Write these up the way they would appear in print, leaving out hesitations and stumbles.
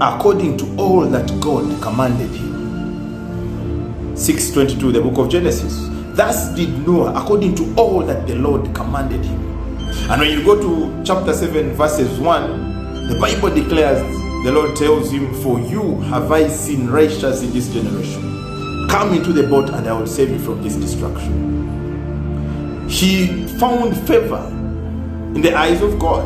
according to all that God commanded him. 6:22, the book of Genesis. Thus did Noah according to all that the Lord commanded him. And when you go to chapter 7 verses 1, the Bible declares, the Lord tells him, for you have I seen righteous in this generation. Come into the boat and I will save you from this destruction. He found favor in the eyes of God.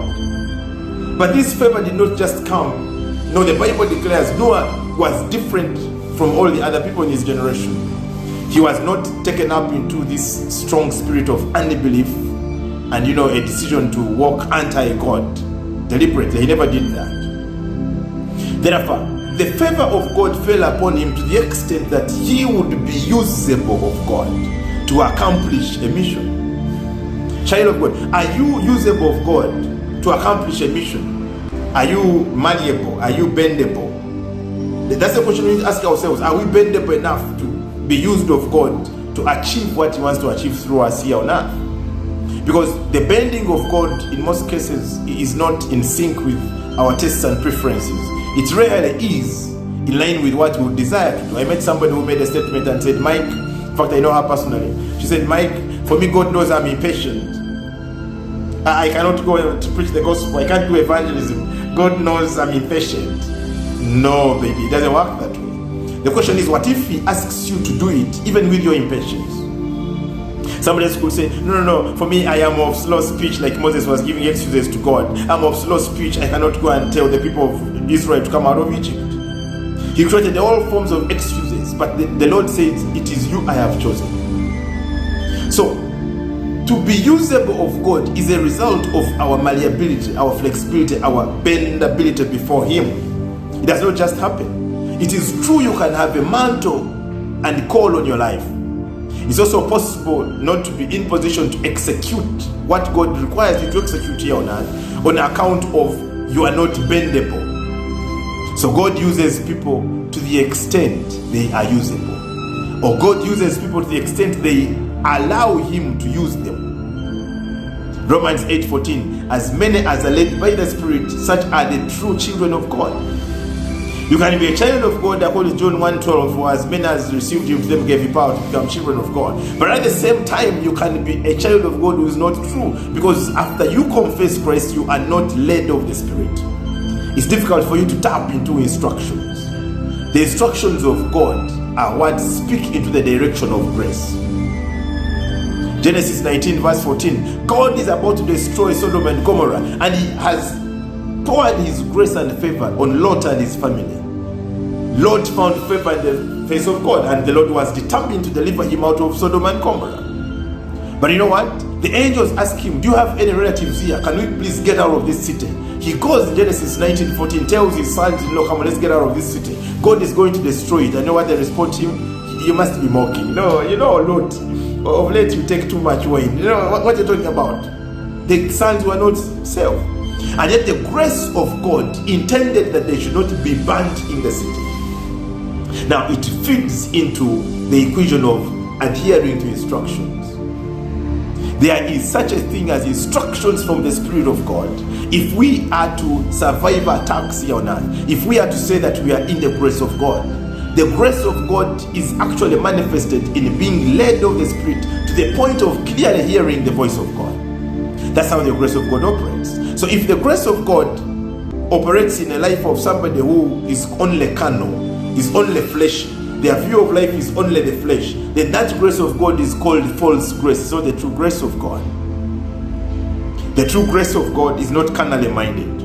But this favor did not just come. No, the Bible declares Noah was different from all the other people in his generation. He was not taken up into this strong spirit of unbelief and a decision to walk anti-God deliberately. He never did that. Therefore, the favor of God fell upon him to the extent that he would be usable of God to accomplish a mission. Child of God, are you usable of God to accomplish a mission? Are you malleable? Are you bendable? That's the question we need to ask ourselves. Are we bendable enough to be used of God to achieve what he wants to achieve through us here on earth? Because the bending of God in most cases is not in sync with our tastes and preferences. It rarely is in line with what we desire to do. I met somebody who made a statement and said, Mike, in fact I know her personally, she said, Mike, for me God knows I'm impatient. I cannot go to preach the gospel. I can't do evangelism. God knows I'm impatient. No, baby, it doesn't work that way. The question is, what if he asks you to do it even with your impatience? Somebody else could say, no, for me I am of slow speech, like Moses was giving excuses to God. I'm of slow speech, I cannot go and tell the people of Israel to come out of Egypt. He created all forms of excuses, but the Lord says, it is you I have chosen. So, to be usable of God is a result of our malleability, our flexibility, our bendability before him. It does not just happen. It is true you can have a mantle and call on your life. It's also possible not to be in position to execute what God requires you to execute here on earth on account of you are not bendable. So God uses people to the extent they are usable. Or God uses people to the extent they allow him to use them. Romans 8:14, as many as are led by the Spirit, such are the true children of God. You can be a child of God according to John 1:12, for as many as received him, to them gave he power to become children of God. But at the same time, you can be a child of God who is not true, because after you confess Christ, you are not led of the Spirit. It's difficult for you to tap into instructions. The instructions of God are what speak into the direction of grace. Genesis 19 verse 14, God is about to destroy Sodom and Gomorrah, and he has poured his grace and favor on Lot and his family. Lot found favor in the face of God, and the Lord was determined to deliver him out of Sodom and Gomorrah. But you know what? The angels ask him, do you have any relatives here? Can we please get out of this city? He goes in Genesis 19:14, tells his sons-in-law, come on, let's get out of this city. God is going to destroy it. And you know what they respond to him? You must be mocking. No, Lot, of late you take too much wine. What you're talking about? The sons were not saved. And yet the grace of God intended that they should not be burnt in the city. Now it fits into the equation of adhering to instructions. There is such a thing as instructions from the Spirit of God. If we are to survive attacks here on earth, if we are to say that we are in the grace of God, the grace of God is actually manifested in being led of the Spirit to the point of clearly hearing the voice of God. That's how the grace of God operates. So if the grace of God operates in a life of somebody who is only carnal, is only fleshy, their view of life is only the flesh, then that grace of God is called false grace. It's not the true grace of God. The true grace of God is not carnally minded.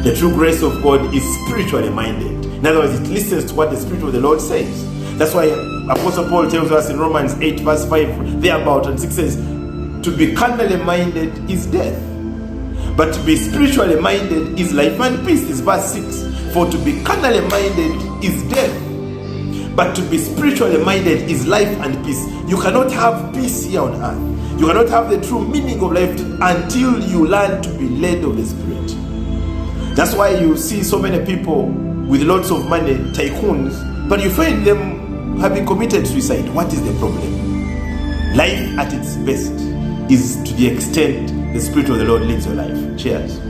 The true grace of God is spiritually minded. In other words, it listens to what the Spirit of the Lord says. That's why Apostle Paul tells us in Romans 8 verse 5, thereabout and 6 says, to be carnally minded is death, but to be spiritually minded is life and peace. It's verse 6. For to be carnally minded is death, but to be spiritually minded is life and peace. You cannot have peace here on earth. You cannot have the true meaning of life until you learn to be led of the Spirit. That's why you see so many people with lots of money, tycoons, but you find them having committed suicide. What is the problem? Life at its best is to the extent the Spirit of the Lord leads your life. Cheers.